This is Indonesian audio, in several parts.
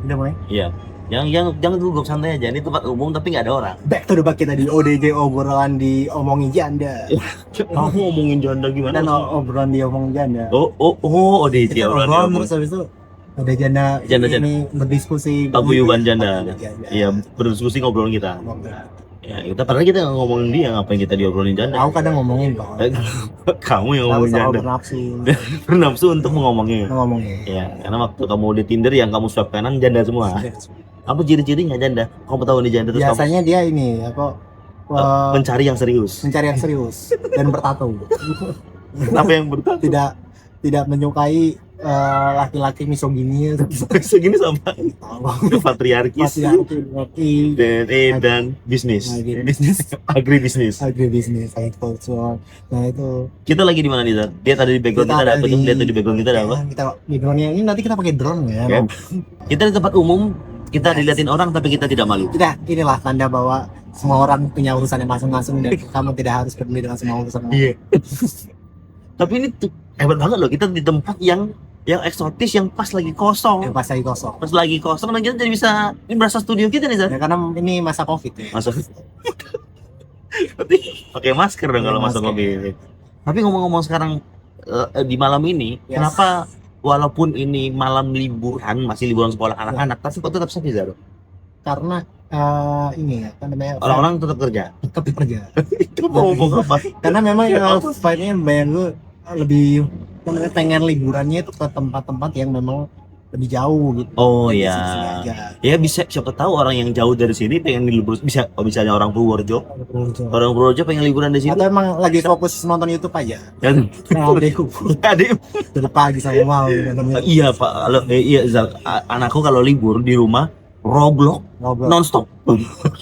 Udah mulai. Iya. Jangan duduk santai aja. Ini tempat umum tapi nggak ada orang. Back to the back kita di ODJ, obrolan di omongin janda. Kamu ngomongin janda gimana? Dan obrolan di omongin janda. ODJ Kita obrolan. terus habis itu ada janda ini berdiskusi. Paguyuban janda. Iya, berdiskusi ngobrolin kita. Ya, kita padahal kita nggak ngomongin dia, ngapain kita diobrolin janda? Aku kadang ngomongin kok. Kamu yang ngomongin janda. Bernafsu. Bernafsu untuk ngomongin. Ngomongin. Ya, karena waktu kamu di Tinder yang kamu swipe kanan janda semua. Apa ciri-cirinya janda? Kamu tahu nih janda terus biasanya dia ini apa mencari yang serius. Mencari yang serius dan bertato. Kenapa yang bertato? Tidak menyukai laki-laki misogini. Segini sama patriarkis dan bisnis. Agribisnis. Agriculture. Nah itu. Kita lagi di mana nih, Zat? Dia tadi di background kita ada apa? Lihat di background kita ada apa? Kita backgroundnya ini nanti kita pakai drone ya. Okay. Kita di tempat umum, kita dilihatin orang tapi kita tidak malu. Inilah tanda bahwa semua orang punya urusannya masing-masing dan kamu tidak harus peduli dengan semua urusan. Iya. Tapi ini tuh hebat banget loh, kita di tempat yang eksotis, yang pas lagi kosong. Pas lagi kosong dan kita jadi bisa, ini berasa studio kita nih, Zat. Ya, karena ini masa Covid ya. Pakai masker dong kalau masa Covid. Tapi ngomong-ngomong sekarang di malam ini, kenapa walaupun ini malam liburan, masih liburan sekolah anak-anak, tapi kok tetap sepi, Zat? Karena ini ya, kan namanya orang-orang tetap kerja. Itu mau ngomong apa? Karena memang vibe-nya bayang gue lebih pengen liburannya itu ke tempat-tempat yang memang lebih jauh gitu. Oh iya. Ya bisa, siapa tahu orang yang jauh dari sini pengen libur, misalnya orang Purworejo. Orang Purworejo pengen liburan di sini. Atau emang lagi fokus nonton YouTube aja. Kan adekku. Adek dari pagi sampai malam nonton. Iya, Pak. Iya, Zal. Anakku kalau libur di rumah Roblox nonstop.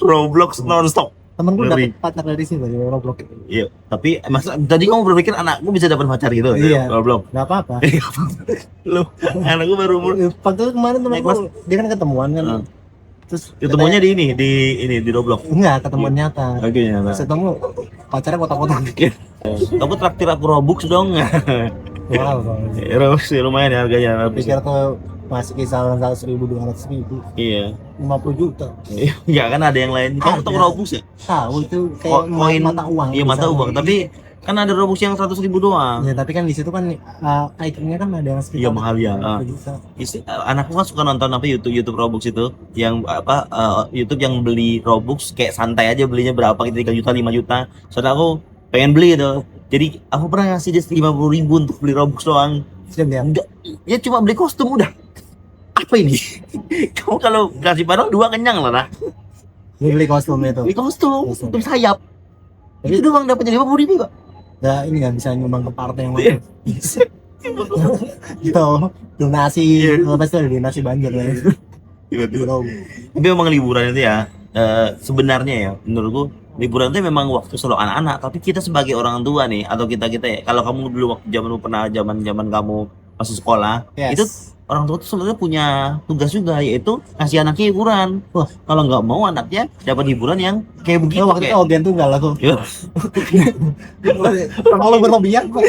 Roblox nonstop. Temen gue dapet pacar dari sini dari Roblox. Iya, tapi tadi kamu berpikir anakku bisa dapat pacar gitu? Iya. Roblox. Gak apa-apa. Loh, anakku baru umur. Waktu kemarin temen gue, dia kan ketemuan kan. Terus ketemunya di Roblox. Enggak, ketemuan nyata. Oke, nyata. Ketemu pacarnya kotak-kotak. Kamu traktir aku Robux dong. Wow. Robux lumayan ya harganya. Pikir tuh masih kisaran 100.000, 200.000. Iya. 50 juta. Enggak kan ada yang lain. Kamu tahu Robux ya? Tahu itu kayak koin mata uang. Iya, mata uang. Tapi kan ada Robux yang 100.000 doang. Ya, tapi kan di situ kan itemnya kan ada yang sekitar. Iya, mahal ya. Anakku kan suka nonton apa YouTube Robux itu, yang apa YouTube yang beli Robux kayak santai aja belinya berapa gitu, 3 juta, 5 juta. Soalnya aku pengen beli itu. Jadi aku pernah ngasih dia 50.000 untuk beli Robux doang. Udah. Ya cuma beli kostum udah. Apa ini? Kamu kalau kasih barang 2 kenyang lah, nah. Beli kostum itu. Beli kostum sayap. Itu doang dapatnya 50.000, Pak. Ya ini nggak bisa nyumbang ke partai yang lain. Gitu. Donasi, pasti ada donasi banjir lah. Tapi memang liburan itu ya, sebenarnya ya, menurutku liburan itu memang waktu selalu anak-anak. Tapi kita sebagai orang tua nih, atau kita ya, kalau kamu dulu waktu zaman kamu masih sekolah, itu orang tua tuh sebenarnya punya tugas juga, yaitu ngasih anaknya hiburan. Wah, kalau nggak mau anaknya dapat hiburan yang kayak begitu. Waktu itu Ogen tunggal aku. Kalau berlebihan kok.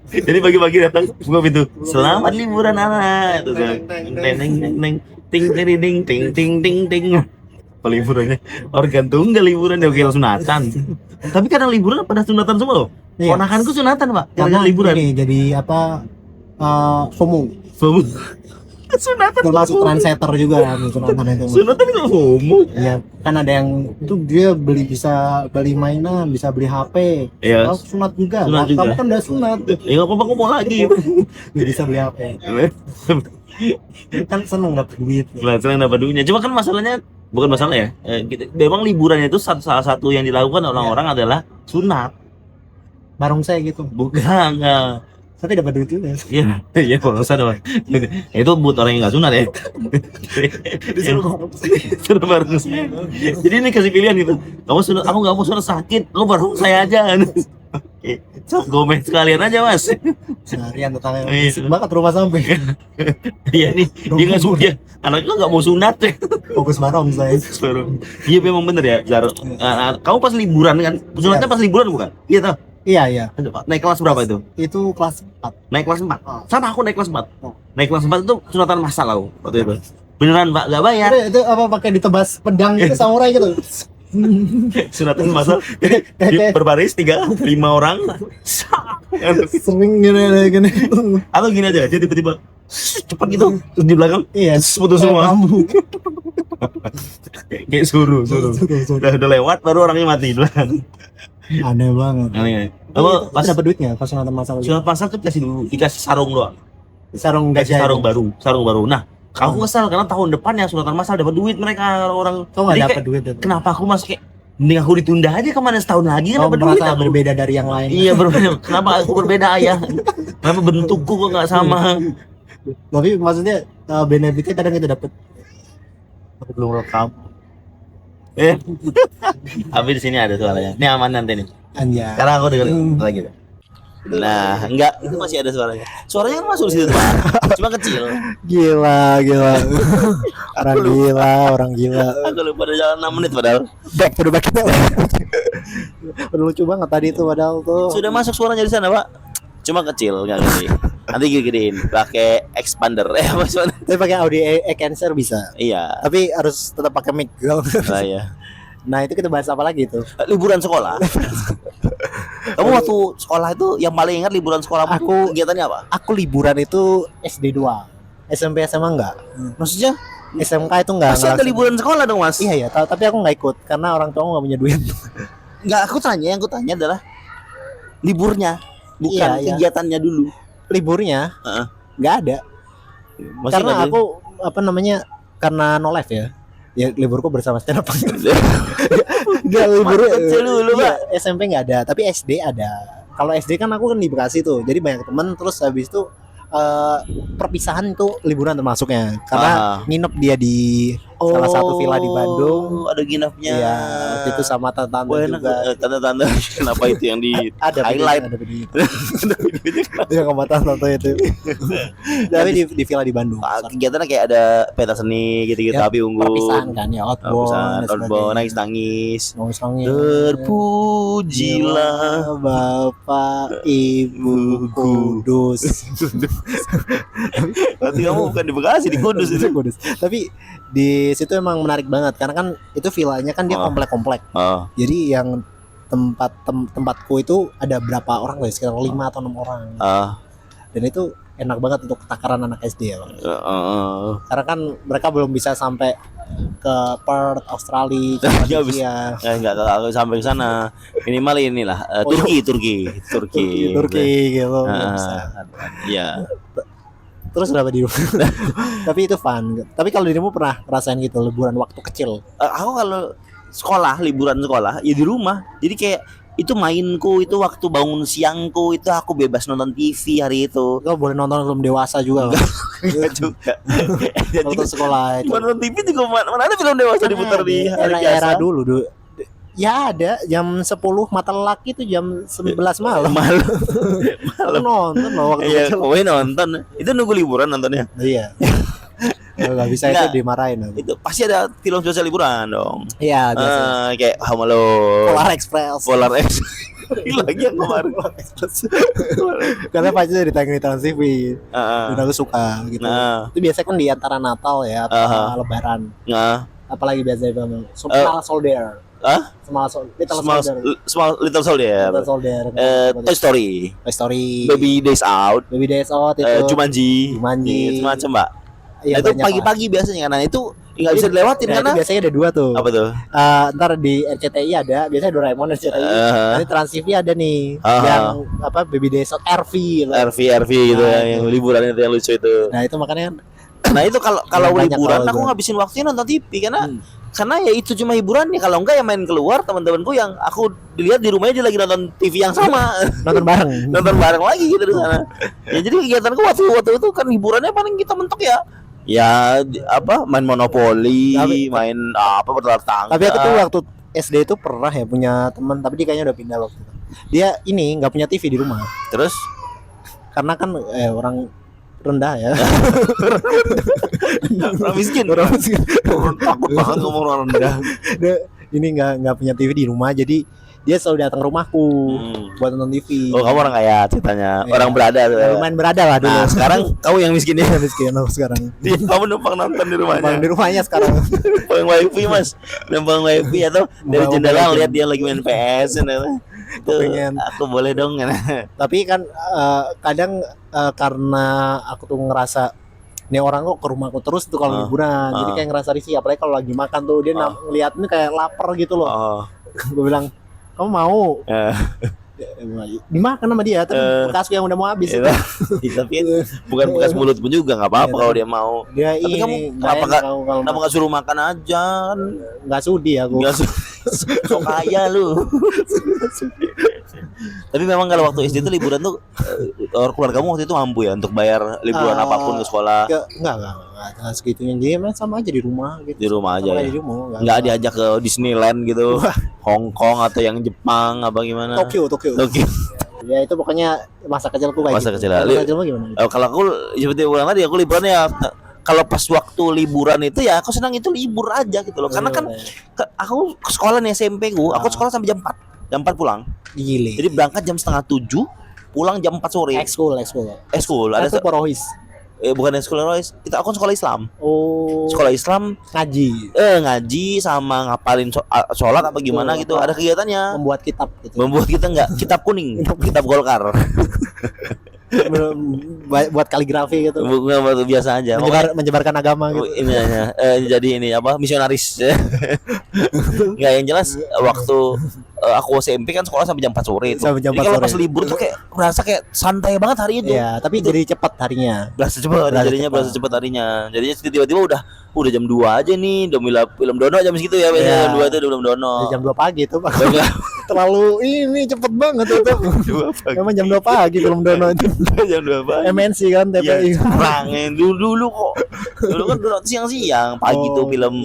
Jadi pagi-pagi datang buka pintu. Selamat liburan anak. Itu ting. Liburannya organ tunggal, liburan ya kira sunatan. Tapi kadang liburan pada sunatan semua loh. Ponakanku sunatan, Pak. Karena liburan. Ini jadi apa? FOMO. Sunatan termasuk trendsetter juga kan sunatan itu. Sunatan nggak FOMO. Iya, kan ada yang itu dia bisa beli mainan, bisa beli HP. Iya. Sunat juga. Kamu kan udah sunat. Ya nggak apa-apa, aku mau lagi. Dia bisa beli HP. Kan seneng dapet duit. Seneng dapat duitnya. Cuma kan masalahnya bukan masalah ya. Memang liburannya itu salah satu yang dilakukan orang-orang adalah sunat. Bareng saya gitu. Bukan, enggak. Tapi dapat duit juga. Iya, kalau usah dong. Itu buat orang yang nggak sunat ya. Disuruh bareng saya. Jadi ini kasih pilihan gitu. Kamu sunat, aku nggak mau sunat, sakit. Lu bareng saya aja. Gomes sekalian aja, Mas. Seharian tetangga banget rumah sampai. Iya nih, dia nggak sunat. Anaknya nggak mau sunat ya. Fokus bareng saya. Iya memang bener ya, Zar. Kamu pas liburan kan? Sunatnya pas liburan bukan? Iya toh. Iya. Naik kelas berapa itu? Itu kelas 4. Naik kelas 4. Sama aku naik kelas 4. Naik kelas 4 itu sunatan massal aku waktu itu. Beneran Pak, gak bayar. Itu apa pakai ditebas pedang gitu samurai gitu. Sunatan masal. Berbaris 3-5 orang. Sering gini. Atau gini aja, dia tiba-tiba cepat gitu, terus di belakang Iya, putus semua. kamu. Kayak suruh. Udah lewat baru orangnya mati duluan. Aneh banget. Aneh. Kamu Pas dapat duitnya pas nonton masalah sunat masal tuh dikasih sarung doang. sarung Dikasih gajah sarung baru. Nah, aku kesal karena tahun depan ya sunatan masal dapat duit mereka orang. Kau nggak Jadi dapat kayak, duit itu. kenapa aku masih kayak mending aku ditunda aja kemana setahun lagi kan Kau dapat duit merasa aku. berbeda dari yang lain. Iya berbeda. Kenapa aku berbeda ya? Kenapa bentukku kok nggak sama? Tapi maksudnya benefitnya kadang kita dapat. Aku belum rekam. Tapi di sini ada suaranya. Ini aman nanti nih. Anjay. Sekarang aku dengerin lagi tuh. Nah, enggak, itu masih ada suaranya. Suaranya kan masuk di situ, Pak. Cuma kecil. Gila. Orang gila. Aku lupa udah jalan 6 menit padahal. Back to the back. Udah lucu banget tadi itu padahal tuh. Sudah masuk suaranya di sana, Pak. Cuma kecil, enggak gede. Nanti gedein pakai expander. Apa suara? Tapi pakai audio enhancer bisa. Iya. Tapi harus tetap pakai mic. Nah, ya. Nah, itu kita bahas apa lagi itu? Liburan sekolah. Kamu waktu sekolah itu yang paling ingat liburan sekolah Aku- kegiatannya apa? Aku liburan itu SD doang. SMP SMA enggak. Maksudnya SMK itu enggak. pasti ada liburan sekolah dong, Mas. Iya ya, tapi aku nggak ikut karena orang tua enggak punya duit. Enggak, yang aku tanya adalah liburnya, bukan Iya. kegiatannya dulu. Liburnya Heeh. nggak ada. Masih Karena nggak ada? aku karena no life ya. Ya liburku bersama stand up. Enggak libur Kecil dulu, iya, Pak. SMP nggak ada, tapi SD ada. Kalau SD kan aku kan di Bekasi tuh, jadi banyak teman. Terus habis itu perpisahan itu liburan termasuknya karena nginep dia di salah satu villa di Bandung. Ada ginapnya. Iya, waktu itu sama tante-tante Wah, enak. juga. Tante-tante kenapa itu yang di Ada highlight? ada video. Yang sama tante itu. Tapi di villa di Bandung. Kegiatannya kayak ada pentas seni gitu-gitu, Ya, api unggun, Perpisahan kan ya, outbound, outbound, nangis. nangis. Terpujilah Bapak Ibu Kudus. Berarti kamu bukan di Bekasi, di Kudus itu. Kudus. Tapi di situ emang menarik banget karena kan itu villanya kan dia Oh. komplek-komplek. Oh, Jadi yang tempatku itu ada berapa orang guys? Sekitar 5 atau 6 orang. Dan itu enak banget untuk takaran anak SD ya, Bang. Karena kan mereka belum bisa sampai ke Perth, Australia, Nggak bisa. Indonesia. enggak tahu sampai ke sana. Minimal inilah Turki. Turki gitu. Nggak bisa. Iya. Terus berapa di rumah? Tapi itu fun. Tapi kalau dirimu pernah ngerasain gitu liburan waktu kecil? Aku kalau liburan sekolah ya di rumah. Jadi kayak itu mainku, itu waktu bangun siangku, itu aku bebas nonton TV hari itu. Kau boleh nonton belum dewasa juga. Enggak juga. Waktu sekolah itu. Nonton TV juga mana ada film dewasa diputar di hari era biasa. dulu. Ya ada jam 10 mata lelaki itu jam 11 malam. Malam. Aku nonton loh waktu Iya, kecil. kowe nonton. Itu nunggu liburan nontonnya. Iya. Kalau nggak bisa Nggak. itu dimarahin aku. Itu pasti ada film spesial liburan dong. Iya biasa. Kayak Home Alone, Polar Express. Polar X. Lagi yang kemarin. Karena pasti ditayangin di Trans TV. Heeh. Dan aku suka gitu. Nah, Itu biasanya kan di antara Natal ya atau Lebaran. nah, Apalagi biasanya film Small Soldier. Hah? Small Little Soldier. Little Soldier. Toy Story, Toy Story. Baby Days Out, Baby Days Out itu. Jumanji, Jumanji. semacam Mbak. Iya, Itu banyak lah. pagi-pagi biasanya karena itu nggak bisa dilewatin Nah, karena itu biasanya ada 2 tuh. apa tuh? Ntar di RCTI ada, biasanya Doraemon RCTI. Nanti Trans TV ada nih, yang apa Baby Days Out RV gitu. RV gitu Nah, ya, yang liburan itu yang lucu itu. Nah itu makanya Nah itu kalau banyak liburan kalau aku liburan. ngabisin waktunya nonton TV karena ya itu cuma hiburannya. Kalau enggak ya main keluar teman-temanku yang aku dilihat di rumahnya dia lagi nonton TV yang sama. nonton bareng. Nonton bareng lagi gitu di sana. Ya jadi kegiatanku waktu itu kan hiburannya paling kita mentok ya. Ya main monopoli, main bertalar tangga. Tapi aku tuh waktu SD itu pernah ya punya teman, tapi dia kayaknya udah pindah waktu itu. Dia ini nggak punya TV di rumah, Terus karena kan orang rendah ya. orang miskin. Orang miskin. Takut banget ngomong orang rendah. Dia ini nggak punya TV di rumah, jadi dia selalu datang rumahku buat nonton TV. Oh, kamu orang kaya ceritanya, Iya. orang berada tuh. Lumayan berada lah dulu. Nah, sekarang kamu yang miskin ya. miskin aku sekarang. Kamu numpang nonton di rumahnya. Bang di rumahnya sekarang. Numpang wifi mas, numpang wifi atau dari Numpang jendela wifi. lihat dia lagi main PS. Tuh, Pengen. aku boleh dong. Tapi kan kadang karena aku tuh ngerasa nih orang kok ke rumahku terus tuh kalau liburan, jadi kayak ngerasa risih. Apalagi kalau lagi makan tuh dia ngeliat ini kayak lapar gitu loh. Gue bilang kamu mau dimakan sama dia, tapi bekasku yang udah mau habis. Iya, tapi bukan bekas mulut pun juga nggak apa-apa kalau dia mau. Dia Tapi kamu kenapa nggak suruh makan aja kan? nggak sudi aku. Nggak so kaya lu. Tapi memang kalau waktu SD itu liburan tuh keluarga kamu waktu itu mampu ya untuk bayar liburan apapun ke sekolah. Enggak segitunya, jadi emang sama aja di rumah gitu. Di rumah aja ya. Di rumah, nggak diajak ke Disneyland gitu, Hong Kong atau yang Jepang apa gimana? Tokyo. Ya itu pokoknya masa kecilku kayak Masa gitu. kecil. Masa kecilmu gimana? Kalau aku seperti bilang tadi, aku liburan ya. Kalau pas waktu liburan itu ya aku senang itu libur aja gitu loh. Karena kan aku ke sekolah nih SMP aku sekolah sampai jam 4. Jam 4 pulang. Gile. Jadi berangkat jam setengah 7, pulang jam 4 sore. Ekskul. Ekskul ada Itu porohis. bukan ekskul Royce. Aku sekolah Islam. Oh. Sekolah Islam Ngaji. ngaji sama ngapalin sholat apa gimana gitu. Ada kegiatannya. Membuat kitab gitu. Membuat kita enggak kitab kuning, kitab Golkar. Buat kaligrafi gitu. Bukan biasa aja. Menyebarkan agama gitu. Ini hanya jadi ini apa misionaris. Enggak, yang jelas waktu aku SMP kan sekolah sampai jam 4 sore itu. Sampai jam Jadi 4 kalau sore. pas libur tuh kayak merasa kayak santai banget hari itu. Iya, tapi jadi cepat harinya. Berasa cepat harinya. Jadinya tiba-tiba udah jam 2 aja nih, udah film Dono jam segitu ya, biasanya Iya. jam 2 itu udah film Dono. Jam 2 pagi tuh, Pak. Terlalu ini cepet banget itu. Memang jam 2 pagi film Dono itu. Jam 2 pagi. MNC kan Ya, TPI. sekarang dulu kok. Dulu kan dulu siang-siang, pagi tuh film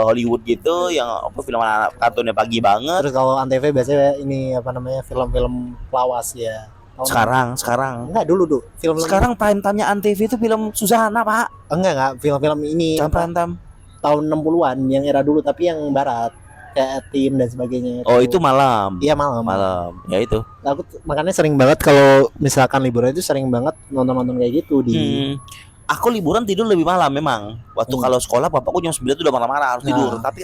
Hollywood gitu, yang apa film anak kartunnya pagi banget. Terus kalau Antv biasanya ini apa namanya film-film lawas ya. Sekarang Enggak dulu film sekarang prime time-nya Antv itu film Susana, Pak. enggak film-film ini Jam prime time. tahun 60-an yang era dulu tapi yang barat kayak Tim dan sebagainya. Oh, itu malam. Iya malam. Ya itu. Aku makanya sering banget kalau misalkan liburan itu sering banget nonton kayak gitu di Aku liburan tidur lebih malam memang. Waktu kalau sekolah bapakku jam 9 itu udah marah-marah harus tidur. Tapi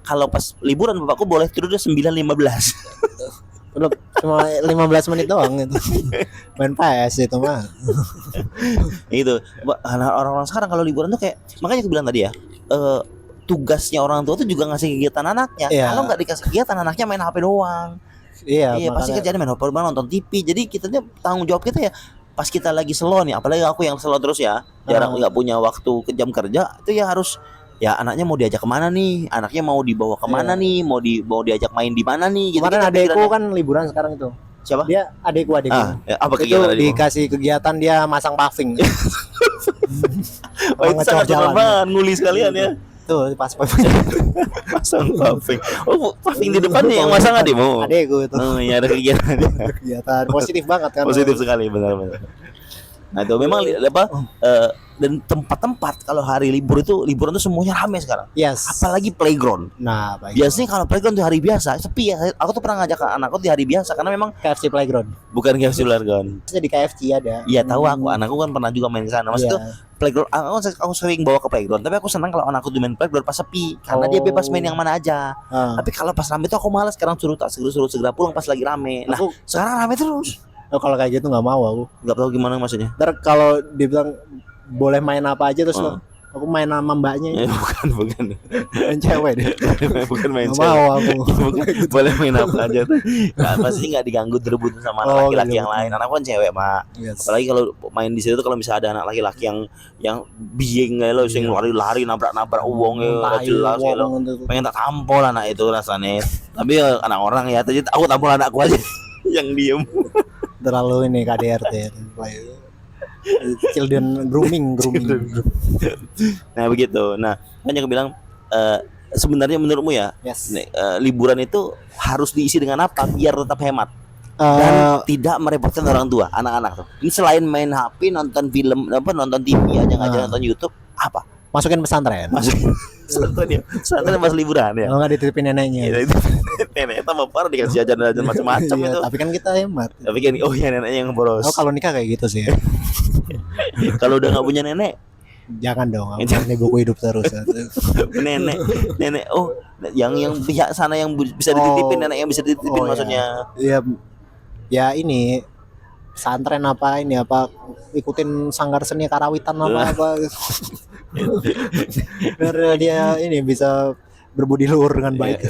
kalau pas liburan bapakku boleh tidur udah 9.15. Belum, cuma 15 menit doang itu. Main PS itu mah. Itu. Orang-orang sekarang kalau liburan tuh kayak, makanya aku bilang tadi ya, tugasnya orang tua tuh juga ngasih kegiatan anaknya. Iya. Kalau nggak dikasih kegiatan, anaknya main HP doang. Iya, Pasti kerjanya main HP doang, nonton TV. Jadi kita tanggung jawab kita ya pas kita lagi slow nih, apalagi aku yang slow terus ya, jarang nggak punya waktu ke jam kerja, itu ya harus ya anaknya mau diajak kemana nih, anaknya mau dibawa kemana nih, mau diajak main di mana nih. Gitu. Kemarin adekku kan liburan sekarang itu. Siapa? Dia adekku. Apa Itu kegiatan tadi? dikasih kegiatan dia masang paving. Oh, itu sangat banget, nguli sekalian ya. Tuh pas Pasang paving. Oh, paving di depan nih yang masang adikmu. adekku itu. Oh iya, ada kegiatan. Kegiatan positif banget kan. Positif sekali, benar-benar. Nah itu memang dan tempat-tempat kalau hari libur itu liburan tuh semuanya ramai sekarang. Yes. Apalagi playground. Nah, baik. Biasanya kalau playground tuh hari biasa sepi ya. Aku tuh pernah ngajak anakku di hari biasa karena memang KFC Playground. bukan KFC playground. Di KFC ada. Iya tahu aku, anakku kan pernah juga main ke sana. Maksud Iya. tuh playground aku sering bawa ke playground, tapi aku senang kalau anakku tuh main playground pas sepi karena dia bebas main yang mana aja. Tapi kalau pas rame tuh aku malas, sekarang suruh segera pulang pas lagi rame. Nah, sekarang rame terus. Oh, kalau kayak gitu nggak mau aku. Nggak tahu gimana maksudnya. Ntar kalau dibilang boleh main apa aja terus aku main sama mbaknya. Bukan. Main cewek deh. Bukan main Nggak cewek. mau aku. Bukan, boleh main apa aja tuh. Nah, pasti nggak diganggu direbutin sama anak laki-laki yang lain. Anak kan cewek, Mak. Yes. Apalagi kalau main di situ tuh kalau misalnya ada anak laki-laki yang biing kayak lo, sing lari-lari nabrak-nabrak uang ya, jelas ya lo. Pengen tak tampol anak itu rasanya. Tapi ya, anak orang ya, tadi aku tampol anakku aja yang diem. Terlalu ini KDRT. Children grooming. Nah begitu. Nah kan aku bilang sebenarnya menurutmu ya, Yes. liburan itu harus diisi dengan apa biar tetap hemat dan tidak merepotkan orang tua, anak-anak tuh. Ini selain main HP, nonton film, nonton TV aja nggak nonton YouTube, apa? Masukin pesantren. Pesantren pas liburan ya. Kalau nggak dititipin neneknya. Nenek tambah parah dikasih jajan-jajan macam-macam Iya, itu. tapi kan kita hemat. Tapi kan oh ya neneknya yang boros. Oh, kalau nikah kayak gitu sih. Kalau udah nggak punya nenek, Jangan dong, ini buku hidup terus. nenek oh yang pihak sana yang bisa dititipin, nenek yang bisa dititipin maksudnya. Iya. Ya ini pesantren apa ini apa ikutin sanggar seni karawitan apa biar dia ini bisa berbudi luhur dengan baik.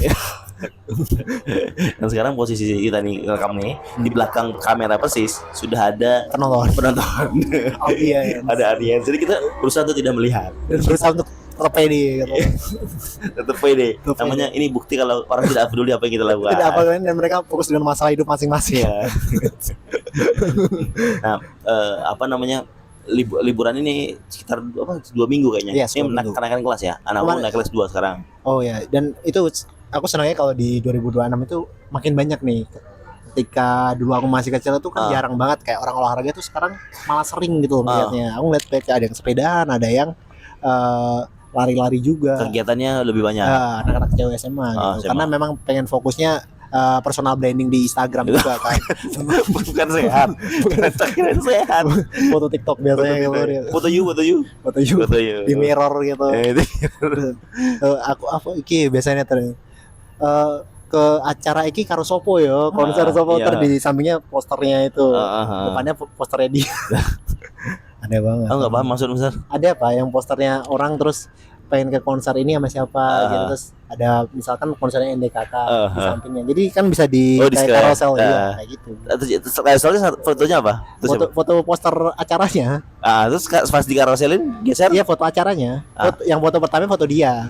Dan sekarang posisi kita nih rekam nih di belakang kamera persis sudah ada penonton. Iya. Ada audiens. Jadi kita berusaha untuk tidak melihat. Berusaha untuk tetap pede gitu. Tetap pede. Namanya ini bukti kalau orang tidak peduli apa yang kita lakukan. Tidak apa dan mereka fokus dengan masalah hidup masing-masing. Ya. Nah, apa namanya? Liburan ini sekitar 2 minggu kayaknya. Iya, ini kenaikan kelas ya. Anakku naik kelas 2 sekarang. Oh ya, dan itu aku senangnya kalau di 2026 itu makin banyak nih. Ketika dulu aku masih kecil itu kan jarang banget kayak orang olahraga tuh sekarang malah sering gitu melihatnya. Aku ngeliat kayak ada yang sepedaan, ada yang lari-lari juga. Kegiatannya lebih banyak. Anak-anak cewek SMA gitu. Karena memang pengen fokusnya personal branding di Instagram juga kan. Bukan sehat. Keren sehat. Foto TikTok biasanya gitu. Foto you. Di mirror gitu. Aku iki biasanya ke acara iki karo sopo ya, konser sopo di sampingnya posternya itu. Depannya posternya dia. Aneh banget. Aku nggak paham maksud besar. Ada apa yang posternya orang terus pengen ke konser ini sama siapa gitu, terus ada misalkan konsernya NDKK di sampingnya, jadi kan bisa di kayak carousel kayak gitu. Carouselnya fotonya apa? Foto poster acaranya. Terus pas di carouselin geser? Iya, foto acaranya. Yang foto pertama foto dia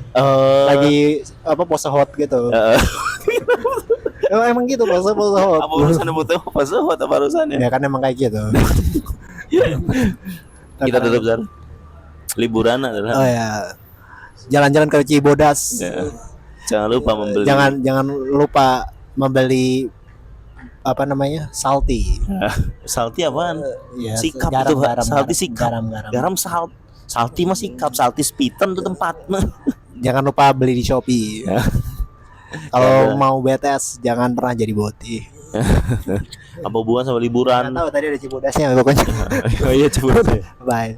lagi apa pose hot gitu. Emang gitu pose hot. Apa urusannya foto pose hot apa urusannya? Ya kan emang kayak gitu. Kita tutup Zar. Liburan adalah. Oh ya. Jalan-jalan ke Cibodas. Ya. Jangan lupa membeli. Jangan lupa membeli apa namanya? Salty. Salty apaan? Ya, sikap garam, itu, garam, salty sikap. Garam salt. Salty mah sikap, salty spiten tuh tempat. Jangan lupa beli di Shopee. Kalau mau BTS jangan pernah jadi boti. Apa hubungan sama liburan? Nggak tahu tadi ada Cibodasnya pokoknya. Oh iya Cibodas. Bye.